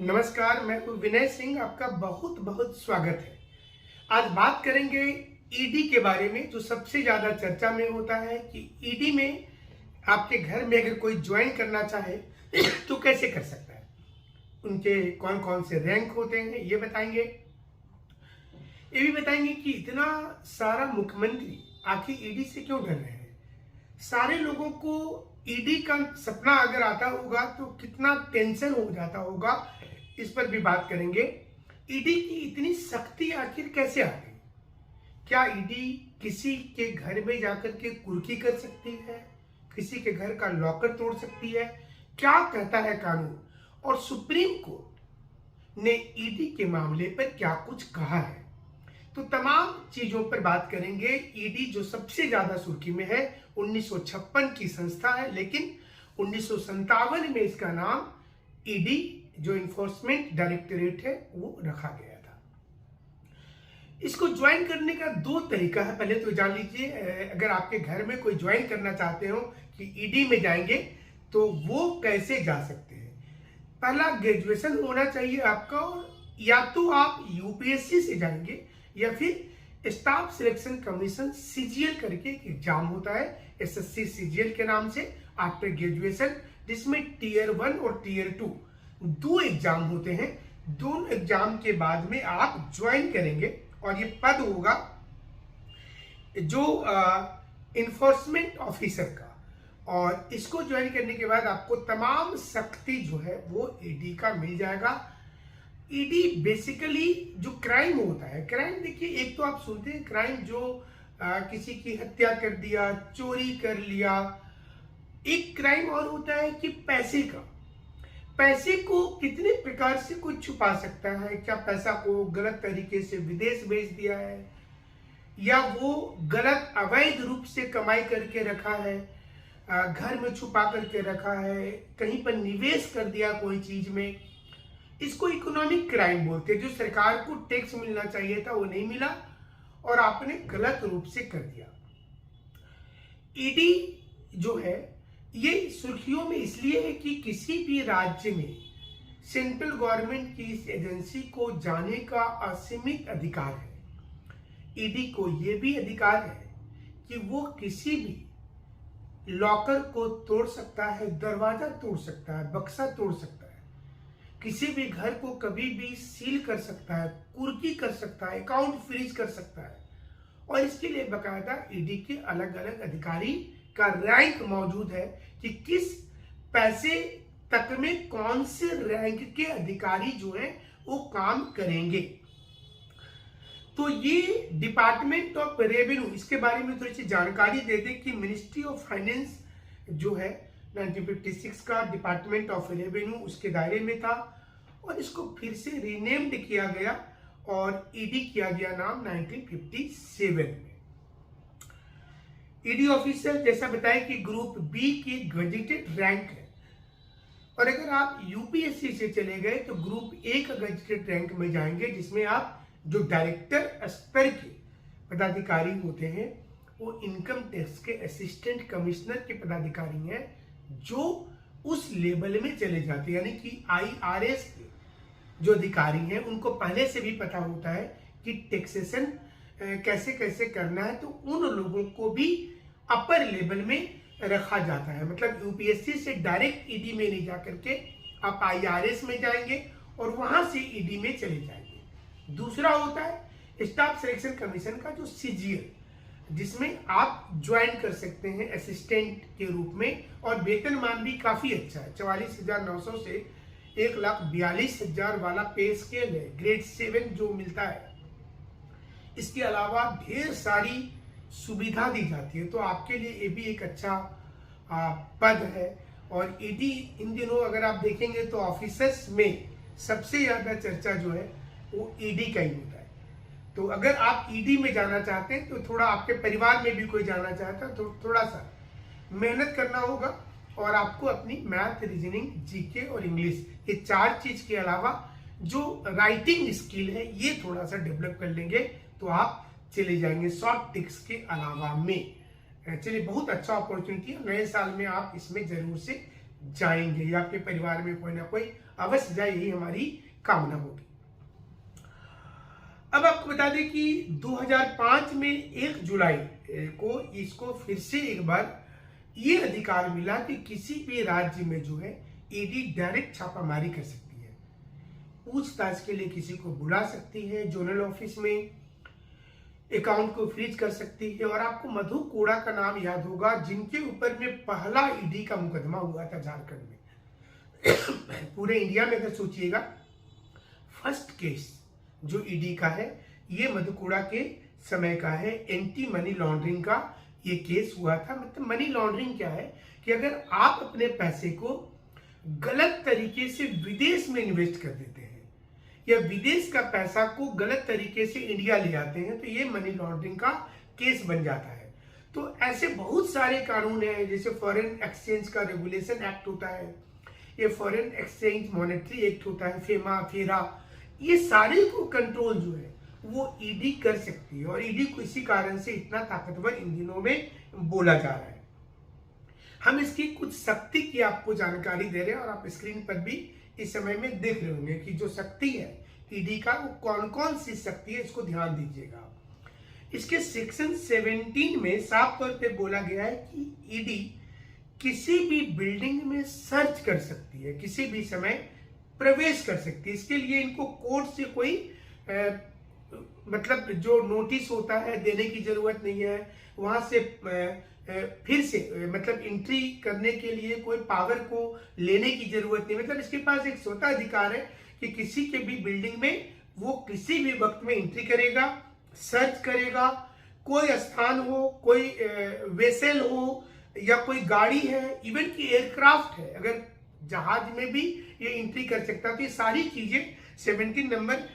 नमस्कार, मैं हूं विनय सिंह। आपका बहुत बहुत स्वागत है। आज बात करेंगे ईडी के बारे में, जो सबसे ज्यादा चर्चा में होता है कि ईडी में आपके घर में अगर कोई ज्वाइन करना चाहे तो कैसे कर सकता है, उनके कौन कौन से रैंक होते हैं ये बताएंगे। ये भी बताएंगे कि इतना सारा मुख्यमंत्री आखिर ईडी से क्यों डर रहे हैं। सारे लोगों को ईडी का सपना अगर आता होगा तो कितना टेंशन हो जाता होगा, इस पर भी बात करेंगे। ईडी की इतनी सख्ती आखिर कैसे आ गई? क्या ईडी किसी के घर में जाकर के कुर्की कर सकती है, किसी के घर का लॉकर तोड़ सकती है? क्या कहता है कानून, और सुप्रीम कोर्ट ने ईडी के मामले पर क्या कुछ कहा है? तो तमाम चीजों पर बात करेंगे। ईडी जो सबसे ज्यादा सुर्खी में है, 1956 की संस्था है, लेकिन 1957 में इसका नाम ईडी जो इन्फोर्समेंट डायरेक्टरेट है वो रखा गया था। इसको ज्वाइन करने का दो तरीका है, पहले तो जान लीजिए। अगर आपके घर में कोई ज्वाइन करना चाहते हो कि ईडी में जाएंगे तो वो कैसे जा सकते हैं। पहला, ग्रेजुएशन होना चाहिए आपका, या तो आप यूपीएससी से जाएंगे या फिर स्टाफ सिलेक्शन कमीशन सीजीएल करके एक एग्जाम होता है, एसएससी सीजीएल के नाम से, आफ्टर ग्रेजुएशन, जिसमें टीयर 1 और टीयर 2 दो एग्जाम होते हैं। दोनों एग्जाम के बाद में आप ज्वाइन करेंगे और ये पद होगा जो इन्फोर्समेंट ऑफिसर का। और इसको ज्वाइन करने के बाद आपको तमाम सख्ती जो है वो ईडी का मिल जाएगा। ईडी बेसिकली जो क्राइम होता है, क्राइम देखिए, एक तो आप सुनते हैं क्राइम जो किसी की हत्या कर दिया, चोरी कर लिया। एक क्राइम और होता है कि पैसे का, पैसे को कितने प्रकार से कोई छुपा सकता है। क्या पैसा को गलत तरीके से विदेश भेज दिया है, या वो गलत अवैध रूप से कमाई करके रखा है, घर में छुपा करके रखा है, कहीं पर निवेश कर दिया कोई चीज में। इसको इकोनॉमिक क्राइम बोलते हैं। जो सरकार को टैक्स मिलना चाहिए था वो नहीं मिला और आपने गलत रूप से कर दिया। ईडी जो है ये सुर्खियों में इसलिए है कि किसी भी राज्य में सेंट्रल गवर्नमेंट की इस एजेंसी को जाने का असीमित अधिकार है। ईडी को ये भी अधिकार है कि वो किसी भी लॉकर को तोड़ सकता है, दरवाजा तोड़ सकता है, बक्सा तोड़ सकता है, किसी भी घर को कभी भी सील कर सकता है, कुर्की कर सकता है, अकाउंट फ्रीज कर सकता है। और इसके लिए बकायदा ईडी के अलग अलग अधिकारी का रैंक मौजूद है कि किस पैसे तक में कौन से रैंक के अधिकारी जो है वो काम करेंगे। तो ये डिपार्टमेंट ऑफ रेवेन्यू, इसके बारे में थोड़ी सी जानकारी दे दें कि मिनिस्ट्री ऑफ फाइनेंस जो है 1956 का डिपार्टमेंट ऑफ रेवेन्यू उसके दायरे में था, और इसको फिर से रीनेम्ड किया गया और ईडी किया गया नाम 1957 में। ईडी ऑफिसर जैसा बताया कि ग्रुप बी की गजेटेड रैंक है, और अगर आप यूपीएससी से चले गए तो ग्रुप ए का गजेटेड रैंक में जाएंगे, जिसमें आप जो डायरेक्टर स्तर के पदाधिकारी होते हैं वो इनकम टैक्स के असिस्टेंट कमिश्नर के पदाधिकारी हैं, जो उस लेवल में चले जाते हैं। यानी कि आईआरएस के जो अधिकारी हैं उनको पहले से भी पता होता है कि टैक्सेशन कैसे कैसे करना है, तो उन लोगों को भी अपर लेवल में रखा जाता है। मतलब यूपीएससी से डायरेक्ट ईडी में नहीं जाकर के आप आईआरएस में जाएंगे और वहां से ईडी में चले जाएंगे। दूसरा होता है स्टाफ सिलेक्शन कमीशन का जो सीजीएल, जिसमें आप ज्वाइन कर सकते हैं असिस्टेंट के रूप में, और वेतनमान भी काफी अच्छा है। 44,900 से 1,42,000 वाला पे स्केल है, ग्रेड 7 जो मिलता है। इसके अलावा ढेर सारी सुविधा दी जाती है, तो आपके लिए ये भी एक अच्छा पद है। और ईडी इन दिनों अगर आप देखेंगे तो ऑफिसर्स में सबसे ज्यादा चर्चा जो है वो ईडी का ही होता है। तो अगर आप ईडी में जाना चाहते हैं तो थोड़ा, आपके परिवार में भी कोई जाना चाहता है तो थोड़ा सा मेहनत करना होगा, और आपको अपनी मैथ, रीजनिंग, जीके और इंग्लिश, ये 4 चीज के अलावा जो राइटिंग स्किल है ये थोड़ा सा डेवलप कर लेंगे तो आप चले जाएंगे शॉर्ट टिक्स के अलावा में। चलिए, बहुत अच्छा अपॉर्चुनिटी है, नए साल में आप इसमें जरूर से जाएंगे, या आपके परिवार में कोई ना कोई अवश्य जाए, यही हमारी कामना होगी। अब आपको बता दें कि 2005 में 1 जुलाई को इसको फिर से एक बार ये अधिकार मिला कि किसी भी राज्य में जो है ईडी डायरेक्ट छापामारी कर सकती है, पूछताछ के लिए किसी को बुला सकती है, जोनल ऑफिस में अकाउंट को फ्रीज कर सकती है। और आपको मधु कोड़ा का नाम याद होगा, जिनके ऊपर में पहला ईडी का मुकदमा हुआ था झारखंड में। पूरे इंडिया में अगर सोचिएगा फर्स्ट केस जो ईडी का है ये मधु कोड़ा के समय का है। एंटी मनी लॉन्ड्रिंग का ये केस हुआ था। मतलब मनी लॉन्ड्रिंग क्या है कि अगर आप अपने पैसे को गलत तरीके से विदेश में इन्वेस्ट कर देते हैं या विदेश का पैसा को गलत तरीके से इंडिया ले आते हैं तो ये मनी लॉन्ड्रिंग का केस बन जाता है। तो ऐसे बहुत सारे कानून हैं, जैसे फॉरेन एक्सचेंज का रेगुलेशन एक्ट होता है, ये फॉरेन एक्सचेंज मॉनेटरी एक्ट होता है, फेमा फेरा, ये सारे को कंट्रोल जो है वो ईडी कर सकती है। और ईडी को इसी कारण से इतना ताकतवर इन दिनों में बोला जा रहा है। हम इसकी कुछ शक्ति की आपको जानकारी दे रहे हैं और आप स्क्रीन पर भी इस समय में देख रहे होंगे कि जो शक्ति है ईडी का वो कौन कौन सी शक्ति है, इसको ध्यान दीजिएगा। इसके सेक्शन 17 में साफ तौर पे बोला गया है कि ईडी किसी भी बिल्डिंग में सर्च कर सकती है, किसी भी समय प्रवेश कर सकती है। इसके लिए इनको कोर्ट से कोई मतलब जो नोटिस होता है देने की जरूरत नहीं है, वहां से फिर से मतलब एंट्री करने के लिए कोई पावर को लेने की जरूरत नहीं। मतलब इसके पास एक स्वतः अधिकार है कि किसी के भी बिल्डिंग में वो किसी भी वक्त में एंट्री करेगा, सर्च करेगा। कोई स्थान हो, कोई वेसल हो या कोई गाड़ी है, इवन की एयरक्राफ्ट है, अगर जहाज में भी ये एंट्री कर सकता है। तो ये सारी चीजें 17 नंबर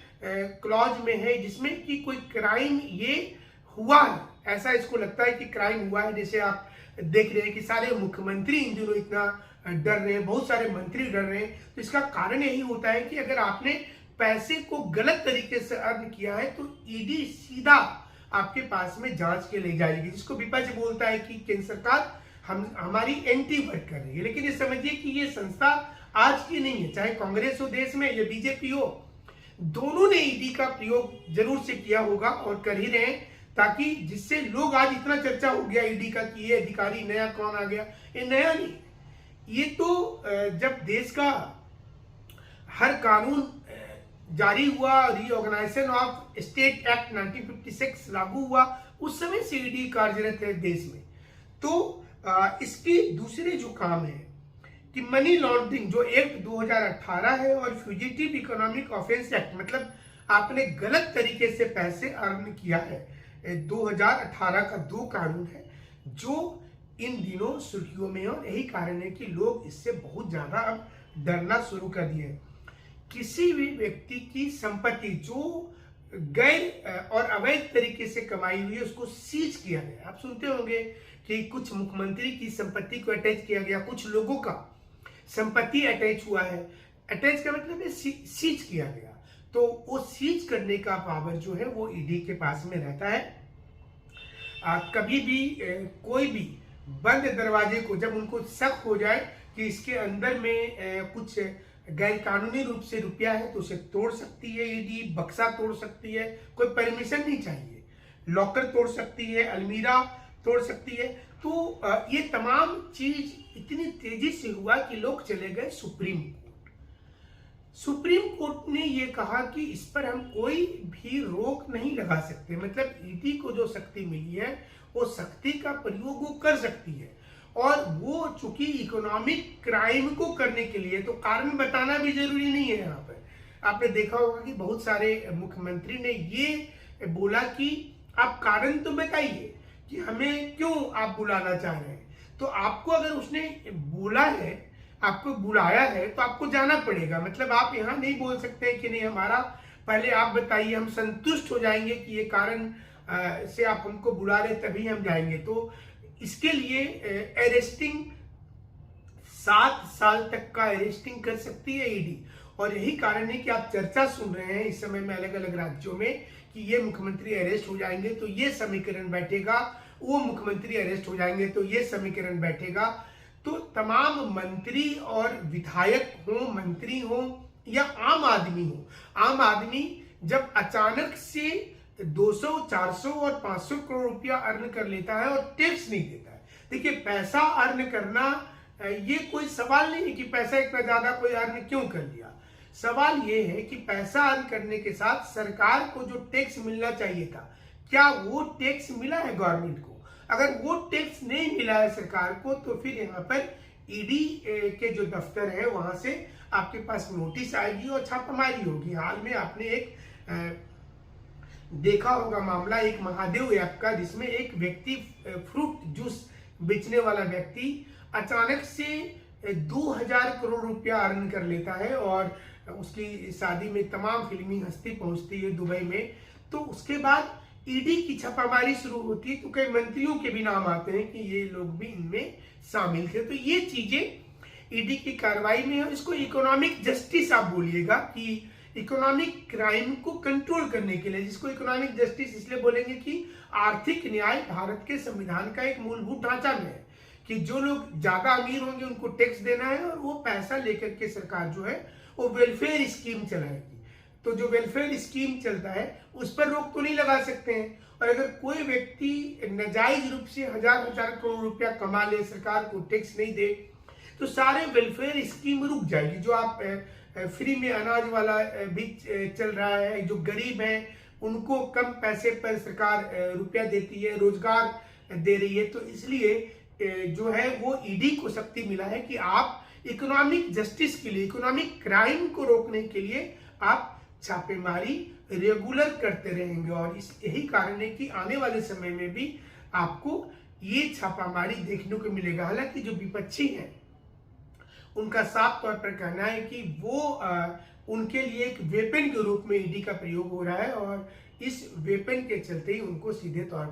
क्लॉज में है, जिसमें कि कोई क्राइम ये हुआ है, ऐसा इसको लगता है कि क्राइम हुआ है। जैसे आप देख रहे हैं कि सारे मुख्यमंत्री इन दिनों इतना डर रहे हैं, बहुत सारे मंत्री डर रहे हैं। तो इसका कारण यही होता है कि अगर आपने पैसे को गलत तरीके से अर्न किया है तो ईडी सीधा आपके पास में जांच के ले जाएगी, जिसको विपक्ष बोलता है कि केंद्र सरकार हमारी एंटी वर्क कर रही है। लेकिन ये समझिए कि ये संस्था आज की नहीं है, चाहे कांग्रेस हो देश में या बीजेपी हो, दोनों ने ईडी का प्रयोग जरूर से किया होगा और कर ही रहे हैं, ताकि जिससे लोग आज इतना चर्चा हो गया ईडी का कि ये अधिकारी नया कौन आ गया। ये नया नहीं, ये तो जब देश का हर कानून जारी हुआ, रीऑर्गेनाइजेशन ऑफ स्टेट एक्ट 1956 लागू हुआ, उस समय से ईडी कार्यरत है देश में। तो इसके दूसरे जो काम है कि मनी लॉन्ड्रिंग जो एक्ट 2018 है और फ्यूजिटिव इकोनॉमिक ऑफेंस एक्ट, मतलब आपने गलत तरीके से पैसे अर्न किया है, 2018 का 2 कानून है जो इन दिनों सुर्खियों में है। और यही कारण है कि लोग इससे बहुत ज्यादा अब डरना शुरू कर दिए। किसी भी व्यक्ति की संपत्ति जो गैर और अवैध तरीके से कमाई हुई है उसको सीज किया गया। आप सुनते होंगे कि कुछ मुख्यमंत्री की संपत्ति को अटैच किया गया, कुछ लोगों का संपत्ति अटैच हुआ है। अटैच का मतलब है सीज किया गया। तो वो सीज करने का पावर जो है वो ईडी के पास में रहता है। कभी भी कोई भी बंद दरवाजे को जब उनको शक हो जाए कि इसके अंदर में कुछ गैर कानूनी रूप से रुपया है तो उसे तोड़ सकती है ईडी, बक्सा तोड़ सकती है, कोई परमिशन नहीं चाहिए, लॉकर तोड़ सकती है, अलमीरा तोड़ सकती है। तो ये तमाम चीज इतनी तेजी से हुआ कि लोग चले गए सुप्रीम कोर्ट। सुप्रीम कोर्ट ने ये कहा कि इस पर हम कोई भी रोक नहीं लगा सकते। मतलब ईडी को जो शक्ति मिली है वो शक्ति का प्रयोग वो कर सकती है, और वो चूंकि इकोनॉमिक क्राइम को करने के लिए, तो कारण बताना भी जरूरी नहीं है। यहाँ पर आपने देखा होगा कि बहुत सारे मुख्यमंत्री ने ये बोला कि आप कारण तो बताइए कि हमें क्यों आप बुलाना चाह रहे हैं। तो आपको अगर उसने बोला है, आपको बुलाया है, तो आपको जाना पड़ेगा। मतलब आप यहाँ नहीं बोल सकते कि नहीं हमारा पहले आप बताइए, हम संतुष्ट हो जाएंगे कि ये कारण से आप हमको बुला रहे तभी हम जाएंगे। तो इसके लिए अरेस्टिंग 7 साल तक का अरेस्टिंग कर सकती है ईडी। और यही कारण है कि आप चर्चा सुन रहे हैं इस समय में अलग अलग राज्यों में कि ये मुख्यमंत्री अरेस्ट हो जाएंगे तो ये समीकरण बैठेगा, वो मुख्यमंत्री अरेस्ट हो जाएंगे तो ये समीकरण बैठेगा। तो तमाम मंत्री और विधायक हो, मंत्री हो या आम आदमी हो, आम आदमी जब अचानक से 200, 400 और 500 करोड़ रुपया अर्न कर लेता है और टैक्स नहीं देता है। देखिए, पैसा अर्न करना ये कोई सवाल नहीं है कि पैसा इतना ज्यादा कोई अर्न क्यों कर लिया। सवाल ये है कि पैसा अर्न करने के साथ सरकार को जो टैक्स मिलना चाहिए था, क्या वो टैक्स मिला है गवर्नमेंट को? अगर वो टैक्स नहीं मिला है सरकार को, तो फिर यहाँ पर ईडी के जो दफ्तर है वहां से आपके पास नोटिस आएगी और छापामारी होगी। हाल में आपने एक देखा होगा मामला, एक महादेव ऐप का, जिसमें एक व्यक्ति, फ्रूट जूस बेचने वाला व्यक्ति, अचानक से 2000 करोड़ रुपया अर्न कर लेता है और उसकी शादी में तमाम फिल्मी हस्ती पहुंचती है दुबई में। तो उसके बाद ईडी की छापामारी शुरू होती है, तो कई मंत्रियों के भी नाम आते हैं कि ये लोग भी इनमें शामिल थे। तो ये चीजें ईडी की कार्रवाई में है। इसको इकोनॉमिक जस्टिस आप बोलिएगा कि इकोनॉमिक क्राइम को कंट्रोल करने के लिए, जिसको इकोनॉमिक जस्टिस इसलिए बोलेंगे कि आर्थिक न्याय भारत के संविधान का एक मूलभूत ढांचा में है कि जो लोग ज्यादा अमीर होंगे उनको टैक्स देना है और वो पैसा लेकर के सरकार जो है वो वेलफेयर स्कीम चलाएगी। तो जो वेलफेयर स्कीम चलता है उस पर रोक तो नहीं लगा सकते हैं। और अगर कोई व्यक्ति नाजायज रूप से हजार करोड़ रुपया कमा ले, सरकार को टैक्स नहीं दे, तो सारे वेलफेयर स्कीम रुक जाएगी। जो आप फ्री में अनाज वाला भी चल रहा है, जो गरीब हैं उनको कम पैसे पर सरकार रुपया देती है, रोजगार दे रही है। तो इसलिए जो है वो ईडी को शक्ति मिला है कि आप इकोनॉमिक जस्टिस के लिए, इकोनॉमिक क्राइम को रोकने के लिए आप छापेमारी रेगुलर करते रहेंगे। और यही कारण है कि आने वाले समय में भी आपको ये छापामारी देखने को मिलेगा। हालांकि जो विपक्षी हैं उनका साफ तौर पर कहना है कि वो उनके लिए एक वेपन के रूप में ईडी का प्रयोग हो रहा है और इस वेपन के चलते ही उनको सीधे तौर